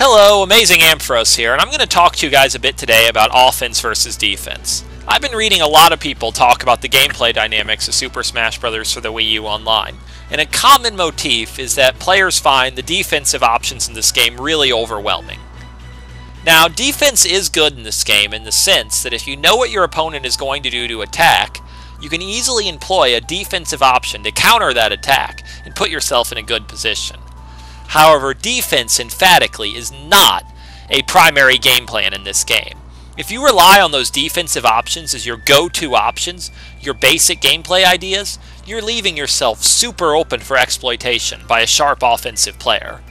Hello, Amazing Ampharos here, and I'm going to talk to you guys a bit today about offense versus defense. I've been reading a lot of people talk about the gameplay dynamics of Super Smash Bros. For the Wii U online, and a common motif is that players find the defensive options in this game really overwhelming. Now, defense is good in this game in the sense that if you know what your opponent is going to do to attack, you can easily employ a defensive option to counter that attack and put yourself in a good position. However, defense emphatically is not a primary game plan in this game. If you rely on those defensive options as your go-to options, your basic gameplay ideas, you're leaving yourself super open for exploitation by a sharp offensive player.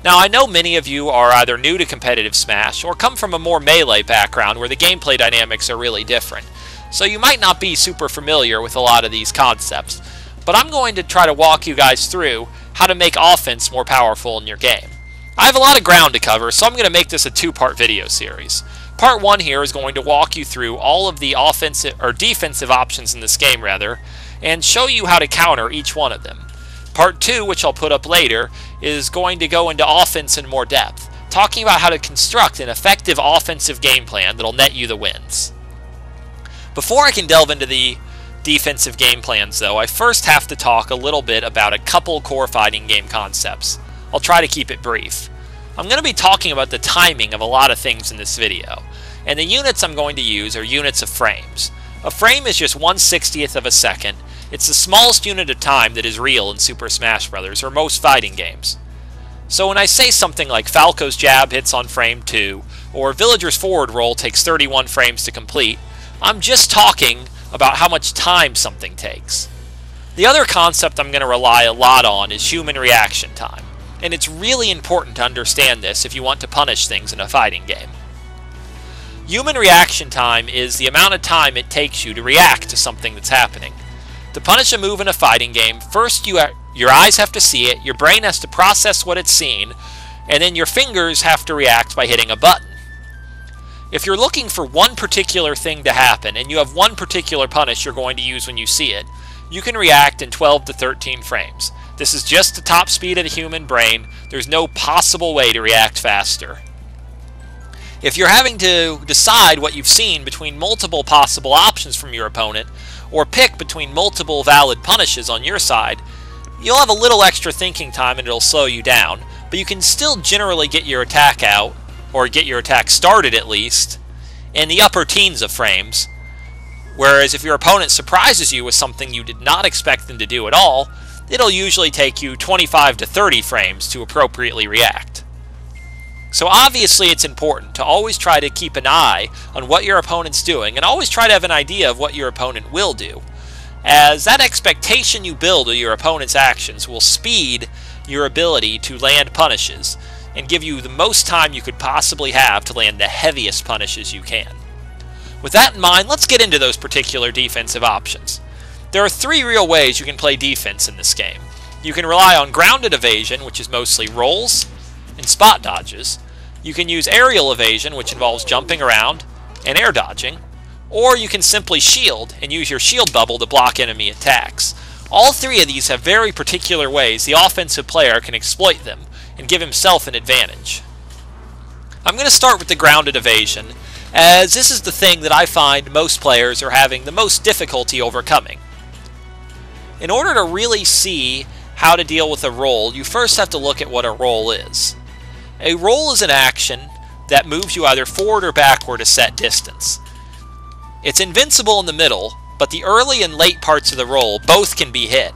Now, I know many of you are either new to competitive Smash or come from a more melee background where the gameplay dynamics are really different, so you might not be super familiar with a lot of these concepts, but I'm going to try to walk you guys through how to make offense more powerful in your game. I have a lot of ground to cover, so I'm going to make this a two-part video series. Part 1 here is going to walk you through all of the offensive or defensive options in this game and show you how to counter each one of them. Part 2, which I'll put up later, is going to go into offense in more depth, talking about how to construct an effective offensive game plan that'll net you the wins. Before I can delve into the defensive game plans, though, I first have to talk a little bit about a couple core fighting game concepts. I'll try to keep it brief. I'm going to be talking about the timing of a lot of things in this video, and the units I'm going to use are units of frames. A frame is just 1/60th of a second. It's the smallest unit of time that is real in Super Smash Bros. Or most fighting games. So when I say something like Falco's jab hits on frame 2, or Villager's forward roll takes 31 frames to complete, I'm just talking about how much time something takes. The other concept I'm going to rely a lot on is human reaction time, and it's really important to understand this if you want to punish things in a fighting game. Human reaction time is the amount of time it takes you to react to something that's happening. To punish a move in a fighting game, first your eyes have to see it, your brain has to process what it's seen, and then your fingers have to react by hitting a button. If you're looking for one particular thing to happen, and you have one particular punish you're going to use when you see it, you can react in 12 to 13 frames. This is just the top speed of the human brain. There's no possible way to react faster. If you're having to decide what you've seen between multiple possible options from your opponent, or pick between multiple valid punishes on your side, you'll have a little extra thinking time and it'll slow you down, but you can still generally get your attack out, or get your attack started at least, in the upper teens of frames. Whereas if your opponent surprises you with something you did not expect them to do at all, it'll usually take you 25 to 30 frames to appropriately react. So obviously it's important to always try to keep an eye on what your opponent's doing, and always try to have an idea of what your opponent will do, as that expectation you build of your opponent's actions will speed your ability to land punishes, and give you the most time you could possibly have to land the heaviest punishes you can. With that in mind, let's get into those particular defensive options. There are 3 real ways you can play defense in this game. You can rely on grounded evasion, which is mostly rolls and spot dodges. You can use aerial evasion, which involves jumping around and air dodging. Or you can simply shield and use your shield bubble to block enemy attacks. All 3 of these have very particular ways the offensive player can exploit them and give himself an advantage. I'm going to start with the grounded evasion, as this is the thing that I find most players are having the most difficulty overcoming. In order to really see how to deal with a roll, you first have to look at what a roll is. A roll is an action that moves you either forward or backward a set distance. It's invincible in the middle, but the early and late parts of the roll both can be hit.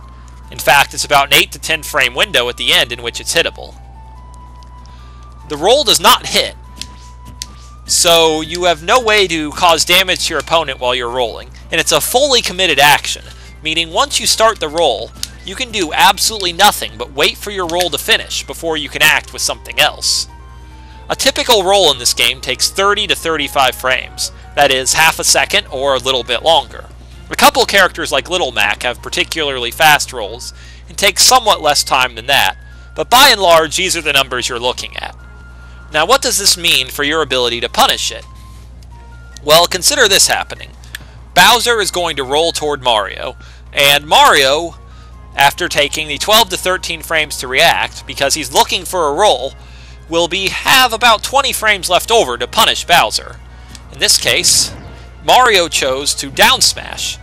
In fact, it's about an 8 to 10 frame window at the end in which it's hittable. The roll does not hit, so you have no way to cause damage to your opponent while you're rolling, and it's a fully committed action, meaning once you start the roll, you can do absolutely nothing but wait for your roll to finish before you can act with something else. A typical roll in this game takes 30 to 35 frames, that is, half a second or a little bit longer. A couple characters like Little Mac have particularly fast rolls, and take somewhat less time than that, but by and large these are the numbers you're looking at. Now, what does this mean for your ability to punish it? Well, consider this happening. Bowser is going to roll toward Mario, and Mario, after taking the 12 to 13 frames to react, because he's looking for a roll, will have about 20 frames left over to punish Bowser. In this case, Mario chose to down smash.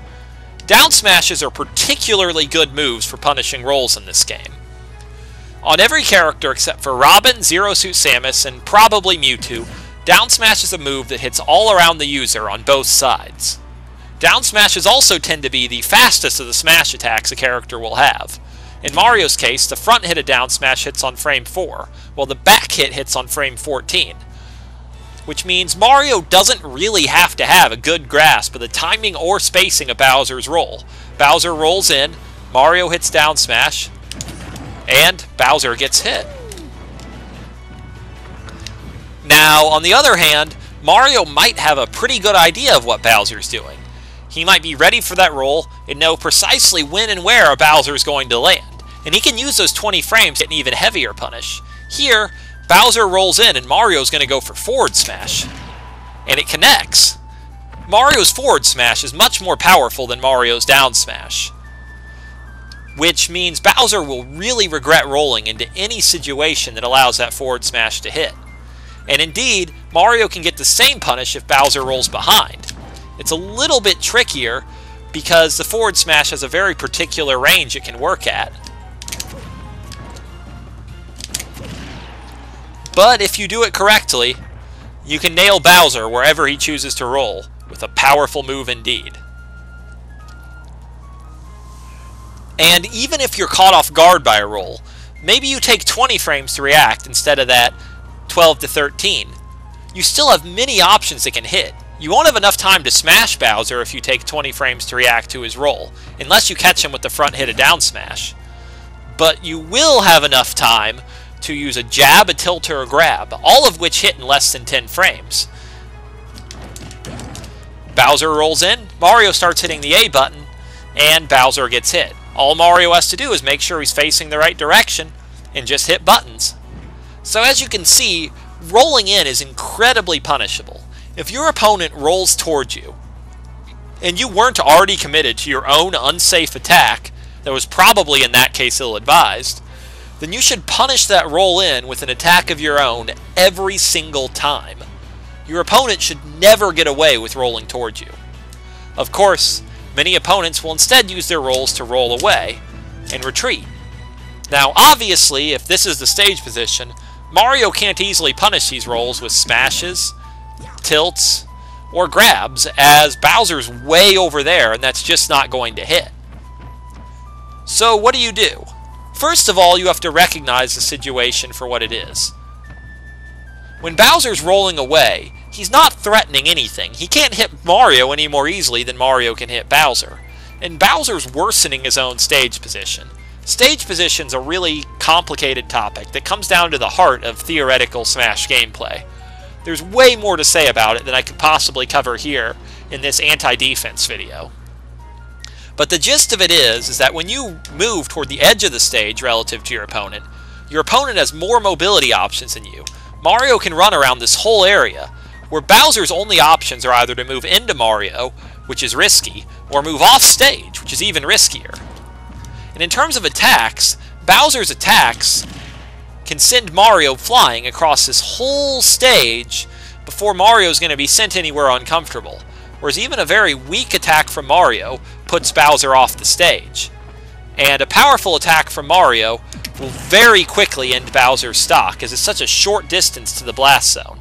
Down smashes are particularly good moves for punishing rolls in this game. On every character except for Robin, Zero Suit Samus, and probably Mewtwo, down smash is a move that hits all around the user on both sides. Down smashes also tend to be the fastest of the smash attacks a character will have. In Mario's case, the front hit of down smash hits on frame 4, while the back hit hits on frame 14. Which means Mario doesn't really have to have a good grasp of the timing or spacing of Bowser's roll. Bowser rolls in, Mario hits down smash, and Bowser gets hit. Now, on the other hand, Mario might have a pretty good idea of what Bowser's doing. He might be ready for that roll and know precisely when and where a Bowser is going to land, and he can use those 20 frames to get an even heavier punish. Here, Bowser rolls in and Mario's going to go for forward smash, and it connects. Mario's forward smash is much more powerful than Mario's down smash, which means Bowser will really regret rolling into any situation that allows that forward smash to hit. And indeed, Mario can get the same punish if Bowser rolls behind. It's a little bit trickier because the forward smash has a very particular range it can work at. But if you do it correctly, you can nail Bowser wherever he chooses to roll, with a powerful move indeed. And even if you're caught off guard by a roll, maybe you take 20 frames to react instead of that 12 to 13. You still have many options that can hit. You won't have enough time to smash Bowser if you take 20 frames to react to his roll, unless you catch him with the front hit of down smash. But you will have enough time to use a jab, a tilt, or a grab, all of which hit in less than 10 frames. Bowser rolls in, Mario starts hitting the A button, and Bowser gets hit. All Mario has to do is make sure he's facing the right direction, and just hit buttons. So as you can see, rolling in is incredibly punishable. If your opponent rolls towards you, and you weren't already committed to your own unsafe attack, that was probably in that case ill-advised, then you should punish that roll in with an attack of your own every single time. Your opponent should never get away with rolling towards you. Of course, many opponents will instead use their rolls to roll away and retreat. Now, obviously, if this is the stage position, Mario can't easily punish these rolls with smashes, tilts, or grabs, as Bowser's way over there and that's just not going to hit. So what do? First of all, you have to recognize the situation for what it is. When Bowser's rolling away, he's not threatening anything. He can't hit Mario any more easily than Mario can hit Bowser. And Bowser's worsening his own stage position. Stage position's a really complicated topic that comes down to the heart of theoretical Smash gameplay. There's way more to say about it than I could possibly cover here in this anti-defense video. But the gist of it is that when you move toward the edge of the stage relative to your opponent has more mobility options than you. Mario can run around this whole area, where Bowser's only options are either to move into Mario, which is risky, or move off stage, which is even riskier. And in terms of attacks, Bowser's attacks can send Mario flying across this whole stage before Mario's going to be sent anywhere uncomfortable, whereas even a very weak attack from Mario puts Bowser off the stage. And a powerful attack from Mario will very quickly end Bowser's stock, as it's such a short distance to the blast zone.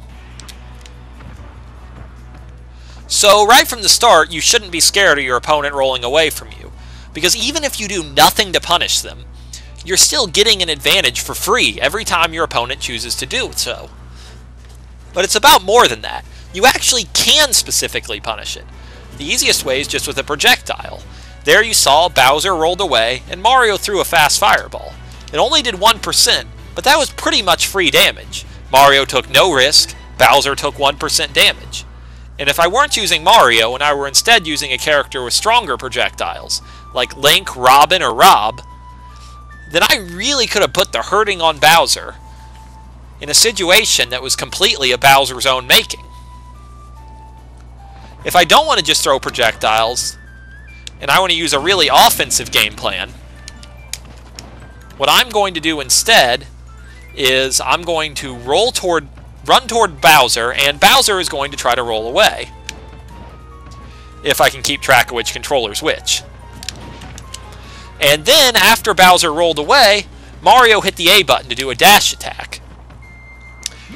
So right from the start, you shouldn't be scared of your opponent rolling away from you, because even if you do nothing to punish them, you're still getting an advantage for free every time your opponent chooses to do so. But it's about more than that. You actually can specifically punish it. The easiest way is just with a projectile. There you saw Bowser rolled away, and Mario threw a fast fireball. It only did 1%, but that was pretty much free damage. Mario took no risk, Bowser took 1% damage. And if I weren't using Mario, and I were instead using a character with stronger projectiles, like Link, Robin, or Rob, then I really could have put the hurting on Bowser in a situation that was completely of Bowser's own making. If I don't want to just throw projectiles, and I want to use a really offensive game plan, what I'm going to do instead is I'm going to run toward Bowser, and Bowser is going to try to roll away. If I can keep track of which controller's which. And then, after Bowser rolled away, Mario hit the A button to do a dash attack.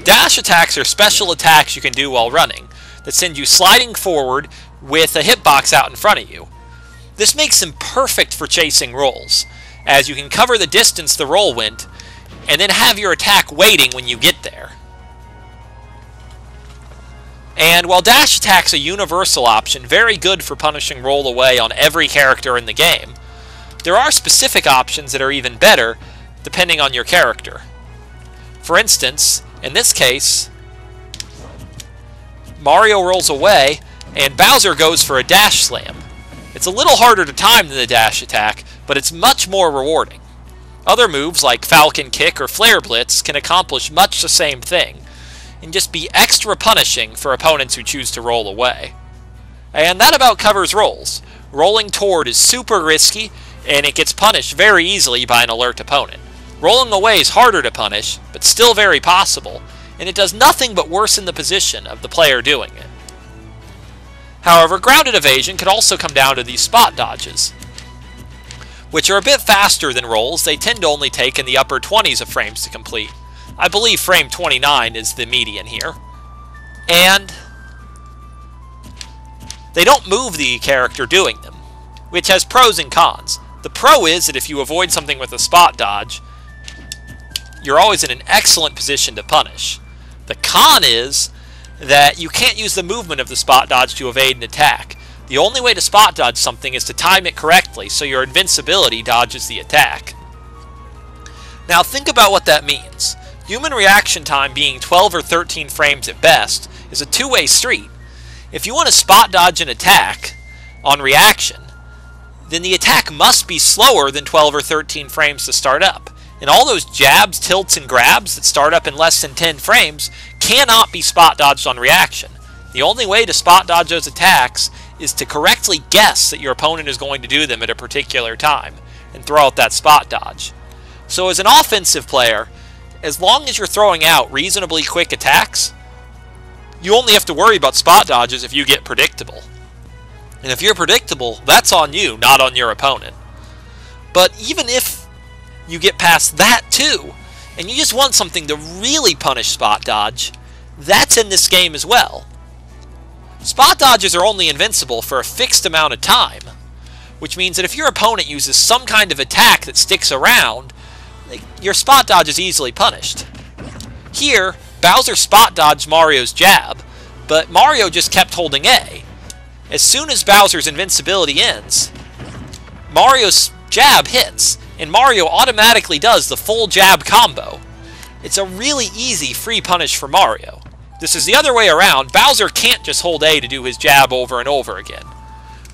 Dash attacks are special attacks you can do while running that send you sliding forward with a hitbox out in front of you. This makes them perfect for chasing rolls, as you can cover the distance the roll went, and then have your attack waiting when you get there. And while dash attack's a universal option, very good for punishing roll away on every character in the game, there are specific options that are even better, depending on your character. For instance, in this case, Mario rolls away, and Bowser goes for a dash slam. It's a little harder to time than the dash attack, but it's much more rewarding. Other moves like Falcon Kick or Flare Blitz can accomplish much the same thing, and just be extra punishing for opponents who choose to roll away. And that about covers rolls. Rolling toward is super risky, and it gets punished very easily by an alert opponent. Rolling away is harder to punish, but still very possible, and it does nothing but worsen the position of the player doing it. However, grounded evasion could also come down to these spot dodges, which are a bit faster than rolls. They tend to only take in the upper 20s of frames to complete. I believe frame 29 is the median here. And they don't move the character doing them, which has pros and cons. The pro is that if you avoid something with a spot dodge, you're always in an excellent position to punish. The con is that you can't use the movement of the spot dodge to evade an attack. The only way to spot dodge something is to time it correctly so your invincibility dodges the attack. Now think about what that means. Human reaction time being 12 or 13 frames at best is a two-way street. If you want to spot dodge an attack on reaction, then the attack must be slower than 12 or 13 frames to start up. And all those jabs, tilts, and grabs that start up in less than 10 frames cannot be spot dodged on reaction. The only way to spot dodge those attacks is to correctly guess that your opponent is going to do them at a particular time and throw out that spot dodge. So as an offensive player, as long as you're throwing out reasonably quick attacks, you only have to worry about spot dodges if you get predictable. And if you're predictable, that's on you, not on your opponent. But even if you get past that too, and you just want something to really punish spot dodge, that's in this game as well. Spot dodges are only invincible for a fixed amount of time, which means that if your opponent uses some kind of attack that sticks around, your spot dodge is easily punished. Here, Bowser spot dodged Mario's jab, but Mario just kept holding A. As soon as Bowser's invincibility ends, Mario's jab hits, and Mario automatically does the full jab combo. It's a really easy free punish for Mario. This is the other way around. Bowser can't just hold A to do his jab over and over again.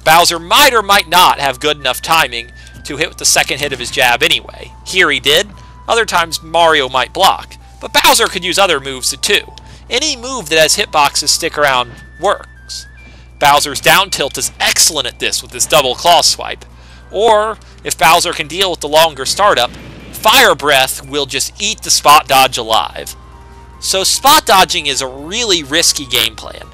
Bowser might or might not have good enough timing to hit with the second hit of his jab anyway. Here he did. Other times Mario might block. But Bowser could use other moves too. Any move that has hitboxes stick around works. Bowser's down tilt is excellent at this with his double claw swipe. Or, if Bowser can deal with the longer startup, Fire Breath will just eat the spot dodge alive. So spot dodging is a really risky game plan.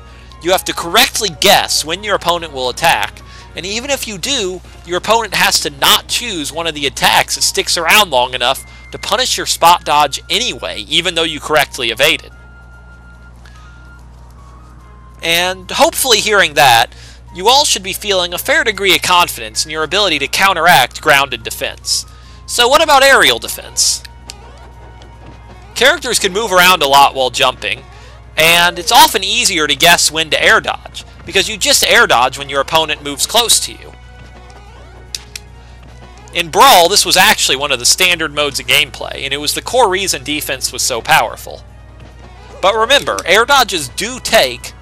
You have to correctly guess when your opponent will attack, and even if you do, your opponent has to not choose one of the attacks that sticks around long enough to punish your spot dodge anyway, even though you correctly evaded. And hopefully hearing that, you all should be feeling a fair degree of confidence in your ability to counteract grounded defense. So what about aerial defense? Characters can move around a lot while jumping, and it's often easier to guess when to air dodge, because you just air dodge when your opponent moves close to you. In Brawl, this was actually one of the standard modes of gameplay, and it was the core reason defense was so powerful. But remember, air dodges do take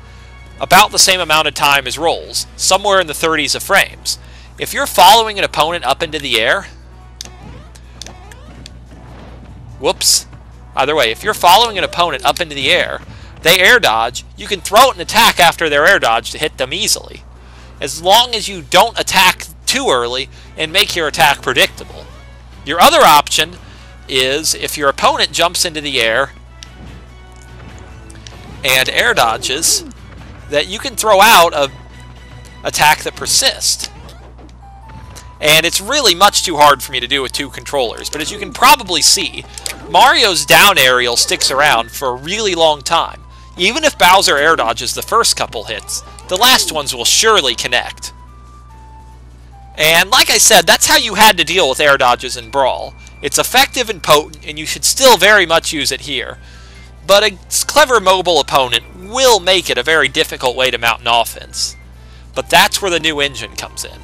about the same amount of time as rolls, somewhere in the 30s of frames. If you're following an opponent up into the air, either way, if you're following an opponent up into the air, they air dodge, you can throw out an attack after their air dodge to hit them easily, as long as you don't attack too early and make your attack predictable. Your other option is if your opponent jumps into the air and air dodges, that you can throw out a attack that persists. And it's really much too hard for me to do with two controllers, but as you can probably see, Mario's down aerial sticks around for a really long time. Even if Bowser air dodges the first couple hits, the last ones will surely connect. And like I said, that's how you had to deal with air dodges in Brawl. It's effective and potent, and you should still very much use it here. But a clever mobile opponent will make it a very difficult way to mount an offense. But that's where the new engine comes in.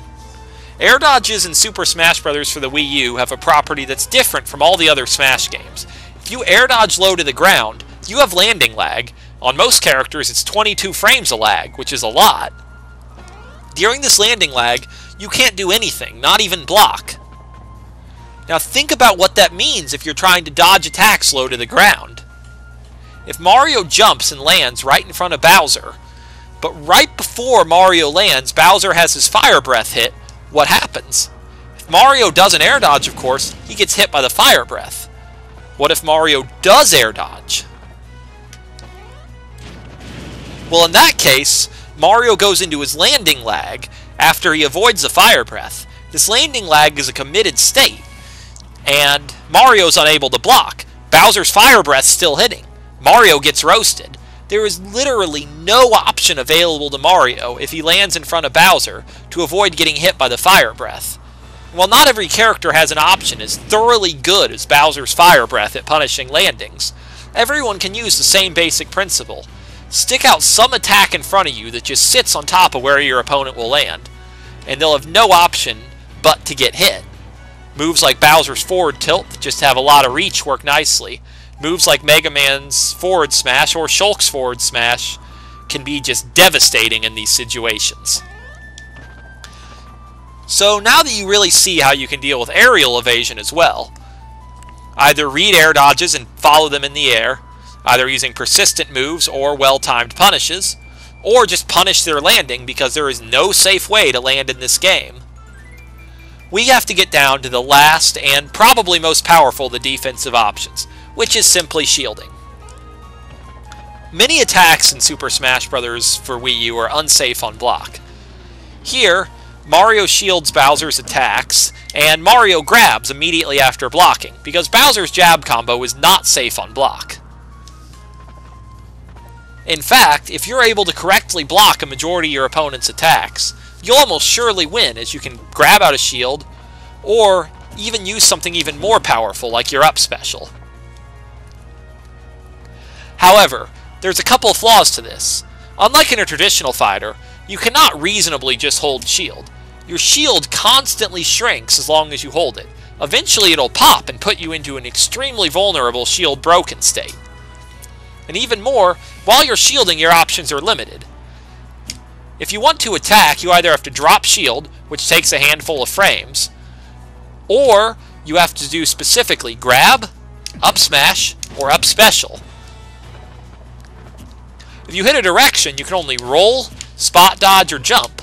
Air dodges in Super Smash Bros. For the Wii U have a property that's different from all the other Smash games. If you air dodge low to the ground, you have landing lag. On most characters, it's 22 frames of lag, which is a lot. During this landing lag, you can't do anything, not even block. Now think about what that means if you're trying to dodge attacks low to the ground. If Mario jumps and lands right in front of Bowser, but right before Mario lands, Bowser has his Fire Breath hit, what happens? If Mario doesn't air dodge, of course, he gets hit by the Fire Breath. What if Mario does air dodge? Well, in that case, Mario goes into his landing lag after he avoids the Fire Breath. This landing lag is a committed state, and Mario's unable to block. Bowser's Fire Breath's still hitting. Mario gets roasted. There is literally no option available to Mario if he lands in front of Bowser to avoid getting hit by the Fire Breath. While not every character has an option as thoroughly good as Bowser's Fire Breath at punishing landings, everyone can use the same basic principle. Stick out some attack in front of you that just sits on top of where your opponent will land, and they'll have no option but to get hit. Moves like Bowser's forward tilt that just have a lot of reach work nicely. Moves like Mega Man's forward smash or Shulk's forward smash can be just devastating in these situations. So now that you really see how you can deal with aerial evasion as well, either read air dodges and follow them in the air, either using persistent moves or well-timed punishes, or just punish their landing because there is no safe way to land in this game, we have to get down to the last and probably most powerful of the defensive options, which is simply shielding. Many attacks in Super Smash Bros. For Wii U are unsafe on block. Here, Mario shields Bowser's attacks, and Mario grabs immediately after blocking, because Bowser's jab combo is not safe on block. In fact, if you're able to correctly block a majority of your opponent's attacks, you'll almost surely win, as you can grab out a shield, or even use something even more powerful like your up special. However, there's a couple of flaws to this. Unlike in a traditional fighter, you cannot reasonably just hold shield. Your shield constantly shrinks as long as you hold it. Eventually it'll pop and put you into an extremely vulnerable shield broken state. And even more, while you're shielding, your options are limited. If you want to attack, you either have to drop shield, which takes a handful of frames, or you have to do specifically grab, up smash, or up special. If you hit a direction, you can only roll, spot dodge, or jump.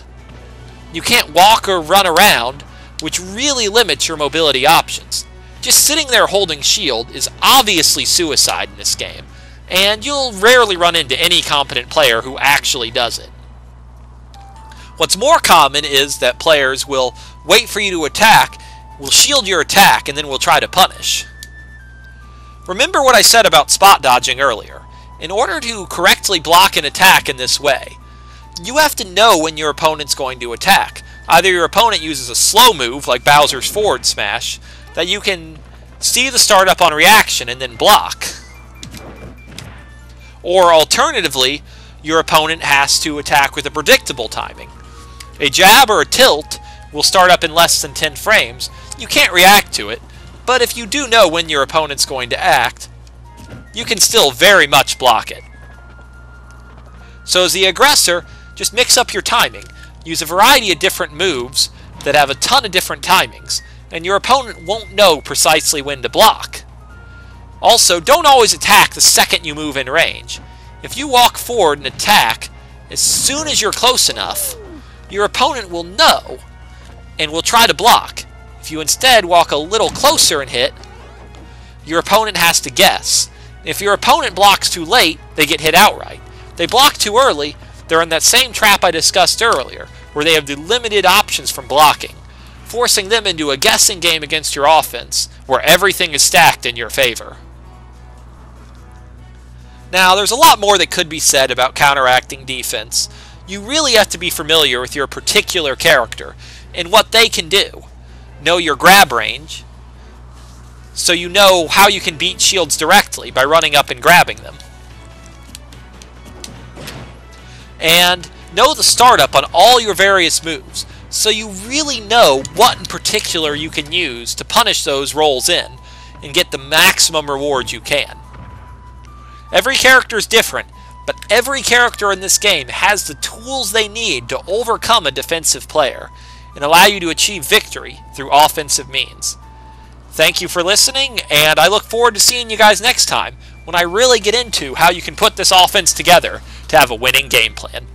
You can't walk or run around, which really limits your mobility options. Just sitting there holding shield is obviously suicide in this game, and you'll rarely run into any competent player who actually does it. What's more common is that players will wait for you to attack, will shield your attack, and then will try to punish. Remember what I said about spot dodging earlier. In order to correctly block an attack in this way, you have to know when your opponent's going to attack. Either your opponent uses a slow move, like Bowser's forward smash, that you can see the startup on reaction and then block. Or alternatively, your opponent has to attack with a predictable timing. A jab or a tilt will start up in less than 10 frames. You can't react to it, but if you do know when your opponent's going to act, you can still very much block it. So as the aggressor, just mix up your timing. Use a variety of different moves that have a ton of different timings, and your opponent won't know precisely when to block. Also, don't always attack the second you move in range. If you walk forward and attack as soon as you're close enough, your opponent will know and will try to block. If you instead walk a little closer and hit, your opponent has to guess. If your opponent blocks too late, they get hit outright. If they block too early, they're in that same trap I discussed earlier, where they have the limited options from blocking, forcing them into a guessing game against your offense, where everything is stacked in your favor. Now, there's a lot more that could be said about counteracting defense. You really have to be familiar with your particular character and what they can do. Know your grab range, so you know how you can beat shields directly by running up and grabbing them. And know the startup on all your various moves, so you really know what in particular you can use to punish those rolls in and get the maximum reward you can. Every character is different, but every character in this game has the tools they need to overcome a defensive player and allow you to achieve victory through offensive means. Thank you for listening, and I look forward to seeing you guys next time when I really get into how you can put this offense together to have a winning game plan.